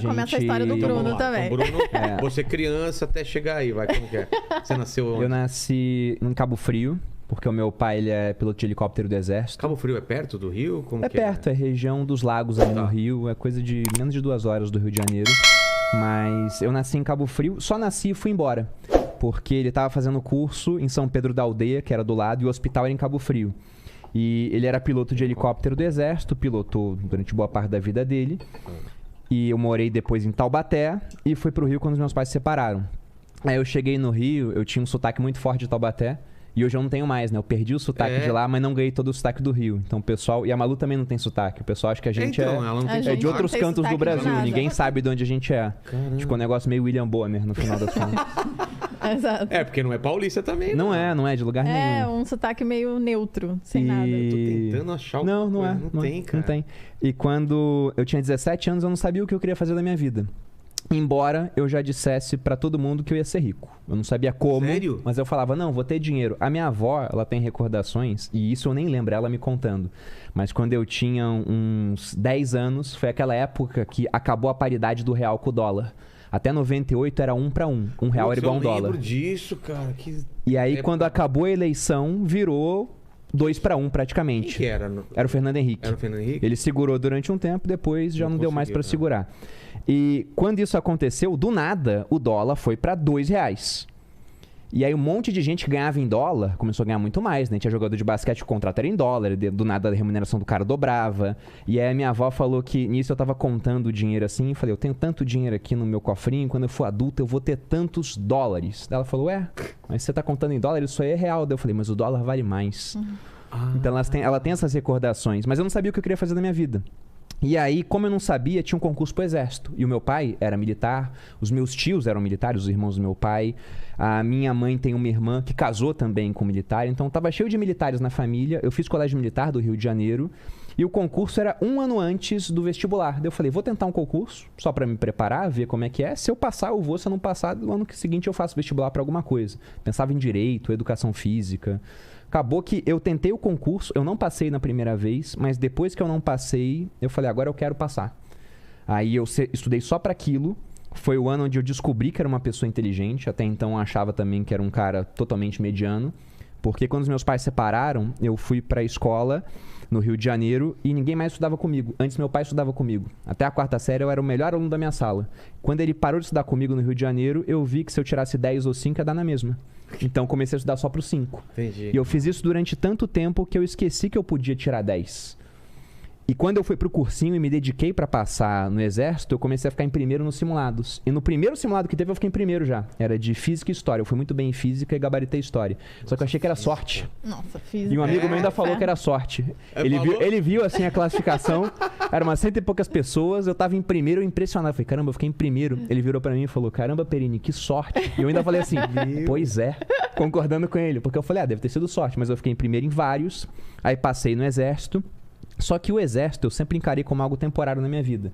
Já começa a história do Bruno também. Então, Bruno, você criança até chegar aí, vai, como que é? Você nasceu onde? Eu nasci em Cabo Frio, porque o meu pai ele é piloto de helicóptero do Exército. Cabo Frio é perto do Rio? Como É que perto, é região dos lagos ali no Rio, é coisa de menos de 2 horas do Rio de Janeiro. Mas eu nasci em Cabo Frio, só nasci e fui embora. Porque ele tava fazendo curso em São Pedro da Aldeia, que era do lado, e o hospital era em Cabo Frio. E ele era piloto de helicóptero do Exército, pilotou durante boa parte da vida dele. E eu morei depois em Taubaté e fui pro Rio quando os meus pais se separaram. Aí eu cheguei no Rio, eu tinha um sotaque muito forte de Taubaté. E hoje eu não tenho mais, né? Eu perdi o sotaque de lá, mas não ganhei todo o sotaque do Rio. Então o pessoal... E a Malu também não tem sotaque. O pessoal acha que a gente ela não tem é de outros cantos do Brasil. Ninguém sabe de onde a gente é. Caramba. Tipo, um negócio meio William Bonner, no final das contas. Exato. É, porque não é paulista também. Não é de lugar nenhum. É, um sotaque meio neutro, sem nada. Eu tô tentando achar Não, não é. Não tem, cara. Não tem. E quando eu tinha 17 anos, eu não sabia o que eu queria fazer da minha vida. Embora eu já dissesse pra todo mundo que eu ia ser rico. Eu não sabia como. Sério? Mas eu falava, não, vou ter dinheiro. A minha avó, ela tem recordações, e isso eu nem lembro ela me contando. Mas quando eu tinha uns 10 anos, foi aquela época que acabou a paridade do real com o dólar. Até 98 era 1 para 1. Um real era igual a um dólar. Eu lembro disso, cara. E aí, quando acabou a eleição, virou 2 para 1 praticamente. Quem que era? Era o Fernando Henrique. Era o Fernando Henrique? Ele segurou durante um tempo, depois já não deu mais para segurar. E quando isso aconteceu, do nada, o dólar foi para R$2. E aí um monte de gente que ganhava em dólar começou a ganhar muito mais, né? Tinha jogador de basquete que o contrato era em dólar, do nada a remuneração do cara dobrava. E aí a minha avó falou que nisso eu tava contando o dinheiro assim, e falei, eu tenho tanto dinheiro aqui no meu cofrinho, quando eu for adulta eu vou ter tantos dólares. Ela falou, mas você tá contando em dólar, isso aí é real. Daí eu falei, mas o dólar vale mais. Então ela tem essas recordações, mas eu não sabia o que eu queria fazer da minha vida. E aí, como eu não sabia, tinha um concurso pro Exército. E o meu pai era militar, os meus tios eram militares, os irmãos do meu pai. A minha mãe tem uma irmã que casou também com militar. Então, tava cheio de militares na família. Eu fiz colégio militar do Rio de Janeiro. E o concurso era 1 ano antes do vestibular. Daí eu falei, vou tentar um concurso, só pra me preparar, ver como é que é. Se eu passar, eu vou. Se eu não passar, no ano seguinte eu faço vestibular pra alguma coisa. Pensava em direito, educação física. Acabou que eu tentei o concurso, eu não passei na primeira vez, mas depois que eu não passei, eu falei, agora eu quero passar. Aí eu estudei só para aquilo. Foi o ano onde eu descobri que era uma pessoa inteligente. Até então eu achava também que era um cara totalmente mediano. Porque quando os meus pais se separaram, eu fui pra escola no Rio de Janeiro e ninguém mais estudava comigo. Antes meu pai estudava comigo. Até a 4ª série eu era o melhor aluno da minha sala. Quando ele parou de estudar comigo no Rio de Janeiro, eu vi que se eu tirasse 10 ou 5 ia dar na mesma. Então comecei a estudar só pro 5. Entendi. E eu fiz isso durante tanto tempo que eu esqueci que eu podia tirar 10. E quando eu fui pro cursinho e me dediquei pra passar no Exército, eu comecei a ficar em primeiro nos simulados. E no primeiro simulado que teve, eu fiquei em primeiro já. Era de Física e História. Eu fui muito bem em Física e gabaritei História. Só que eu achei que era sorte. Nossa, Física. E um amigo meu ainda falou que era sorte. Ele viu assim, a classificação. Era umas 100 e poucas pessoas. Eu tava em primeiro, impressionado. Eu falei, caramba, eu fiquei em primeiro. Ele virou pra mim e falou, caramba, Perini, que sorte. E eu ainda falei assim, pois é. Concordando com ele. Porque eu falei, deve ter sido sorte. Mas eu fiquei em primeiro em vários. Aí passei no Exército. Só que o Exército eu sempre encarei como algo temporário na minha vida.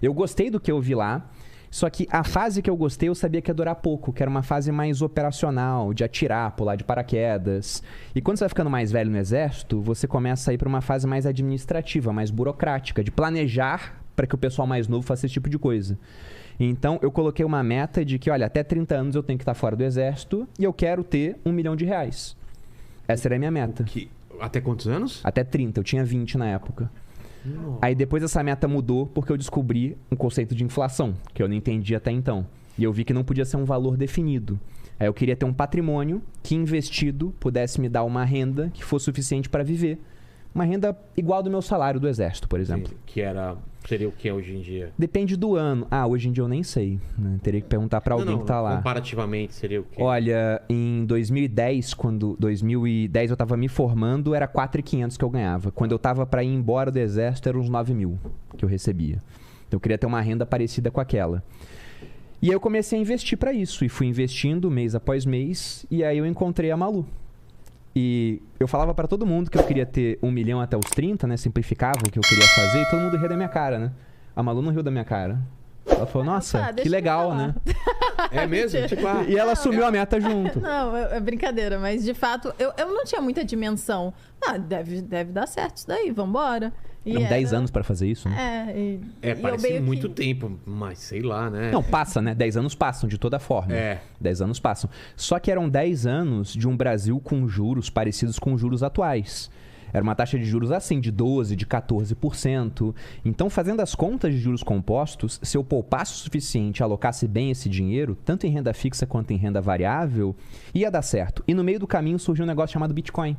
Eu gostei do que eu vi lá, só que a fase que eu gostei eu sabia que ia durar pouco, que era uma fase mais operacional, de atirar, pular de paraquedas. E quando você vai ficando mais velho no Exército, você começa a ir para uma fase mais administrativa, mais burocrática, de planejar para que o pessoal mais novo faça esse tipo de coisa. Então eu coloquei uma meta de que, olha, até 30 anos eu tenho que estar fora do Exército e eu quero ter R$1 milhão. Essa era a minha meta. Até quantos anos? Até 30, eu tinha 20 na época. Nossa. Aí depois essa meta mudou porque eu descobri um conceito de inflação, que eu não entendi até então. E eu vi que não podia ser um valor definido. Aí eu queria ter um patrimônio que investido pudesse me dar uma renda que fosse suficiente para viver. Uma renda igual do meu salário do Exército, por exemplo. Sim, que seria o que hoje em dia? Depende do ano. Hoje em dia eu nem sei, né? Teria que perguntar para alguém que tá lá. Comparativamente seria o quê? Olha, em 2010, quando 2010 eu tava me formando, era 4.500 que eu ganhava. Quando eu tava para ir embora do Exército, era uns 9 mil que eu recebia. Então eu queria ter uma renda parecida com aquela. E aí eu comecei a investir para isso. E fui investindo mês após mês. E aí eu encontrei a Malu. E eu falava pra todo mundo que eu queria ter 1 milhão até os 30, né? Simplificava o que eu queria fazer e todo mundo ria da minha cara, né? A Malu não riu da minha cara. Ela falou, nossa, que legal, né? É mesmo? Tipo, e ela assumiu a meta junto. Não, é brincadeira, mas de fato, eu não tinha muita dimensão. Deve dar certo isso daí, vambora. E Eram 10 anos pra fazer isso, né? Parece meio muito que- tempo, mas sei lá, né? Não, passa, né? 10 anos passam, de toda forma. 10 anos passam. Só que eram 10 anos de um Brasil com juros parecidos com os juros atuais. Era uma taxa de juros assim, de 12%, de 14%. Então, fazendo as contas de juros compostos, se eu poupasse o suficiente, alocasse bem esse dinheiro, tanto em renda fixa quanto em renda variável, ia dar certo. E no meio do caminho surgiu um negócio chamado Bitcoin.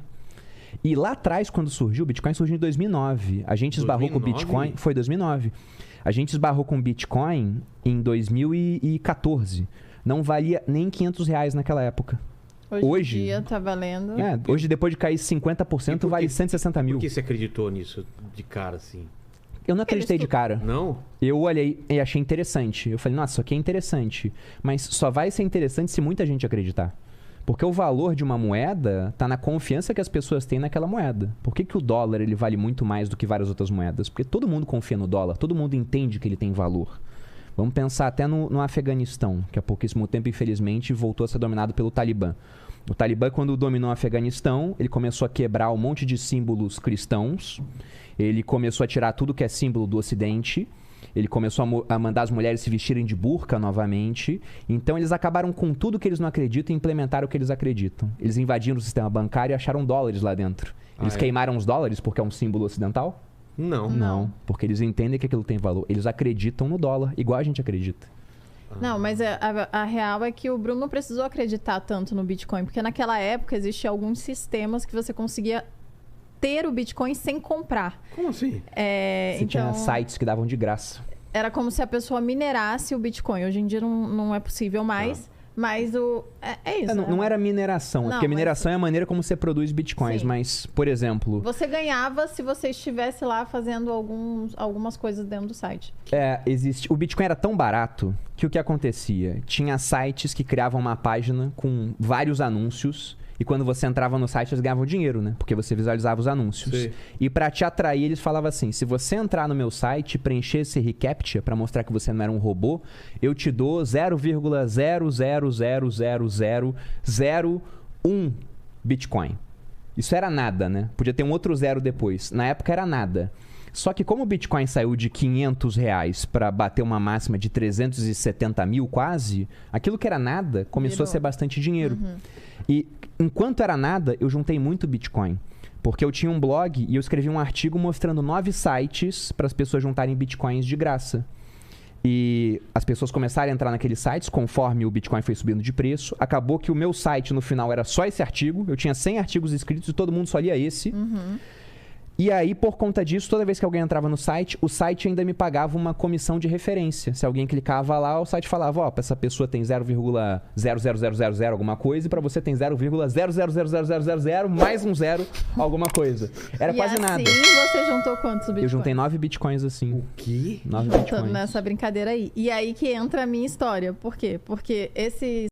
E lá atrás, quando surgiu, o Bitcoin surgiu em 2009. A gente esbarrou com o 2009? Bitcoin... Foi 2009. A gente esbarrou com o Bitcoin em 2014. Não valia nem R$500 naquela época. Hoje- em dia tá valendo. Hoje, depois de cair 50%, vale 160 mil. Por que você acreditou nisso de cara, assim? Eu não acreditei de cara. Não? Eu olhei e achei interessante. Eu falei, nossa, isso aqui é interessante. Mas só vai ser interessante se muita gente acreditar. Porque o valor de uma moeda está na confiança que as pessoas têm naquela moeda. Por que o dólar ele vale muito mais do que várias outras moedas? Porque todo mundo confia no dólar, todo mundo entende que ele tem valor. Vamos pensar até no Afeganistão, que há pouquíssimo tempo, infelizmente, voltou a ser dominado pelo Talibã. O Talibã, quando dominou o Afeganistão, ele começou a quebrar um monte de símbolos cristãos, ele começou a tirar tudo que é símbolo do Ocidente, ele começou a mandar as mulheres se vestirem de burca novamente. Então, eles acabaram com tudo que eles não acreditam e implementaram o que eles acreditam. Eles invadiram o sistema bancário e acharam dólares lá dentro. Eles queimaram os dólares porque é um símbolo ocidental? Não. Porque eles entendem que aquilo tem valor. Eles acreditam no dólar, igual a gente acredita. Não, mas a real é que o Bruno não precisou acreditar tanto no Bitcoin, porque naquela época existiam alguns sistemas que você conseguia ter o Bitcoin sem comprar. Como assim? Você tinha sites que davam de graça. Era como se a pessoa minerasse o Bitcoin. Hoje em dia não é possível mais, mas é isso. Não era mineração, Não, porque mas- mineração é a maneira como você produz bitcoins. Sim. Mas, por exemplo, Você ganhava se você estivesse lá fazendo algumas coisas dentro do site. o Bitcoin era tão barato que o que acontecia? Tinha sites que criavam uma página com vários anúncios. E quando você entrava no site, eles ganhavam dinheiro, né? Porque você visualizava os anúncios. Sim. E pra te atrair, eles falavam assim: se você entrar no meu site e preencher esse reCAPTCHA pra mostrar que você não era um robô, eu te dou 0,0000001 Bitcoin. Isso era nada, né? Podia ter um outro zero depois. Na época era nada. Só que como o Bitcoin saiu de R$500 para bater uma máxima de 370 mil quase, aquilo que era nada começou a ser bastante dinheiro. E enquanto era nada, eu juntei muito Bitcoin. Porque eu tinha um blog e eu escrevi um artigo mostrando 9 sites para as pessoas juntarem Bitcoins de graça. E as pessoas começaram a entrar naqueles sites conforme o Bitcoin foi subindo de preço. Acabou que o meu site no final era só esse artigo. Eu tinha 100 artigos escritos e todo mundo só lia esse. E aí, por conta disso, toda vez que alguém entrava no site, o site ainda me pagava uma comissão de referência. Se alguém clicava lá, o site falava, ó, pra essa pessoa tem 0,00000 alguma coisa, e pra você tem 0,0000000 mais um zero alguma coisa. Era quase nada. E assim você juntou quantos Bitcoins? Eu juntei 9 Bitcoins assim. O quê? 9 Tô Bitcoins. nessa brincadeira aí. E aí que entra a minha história. Por quê? Porque esse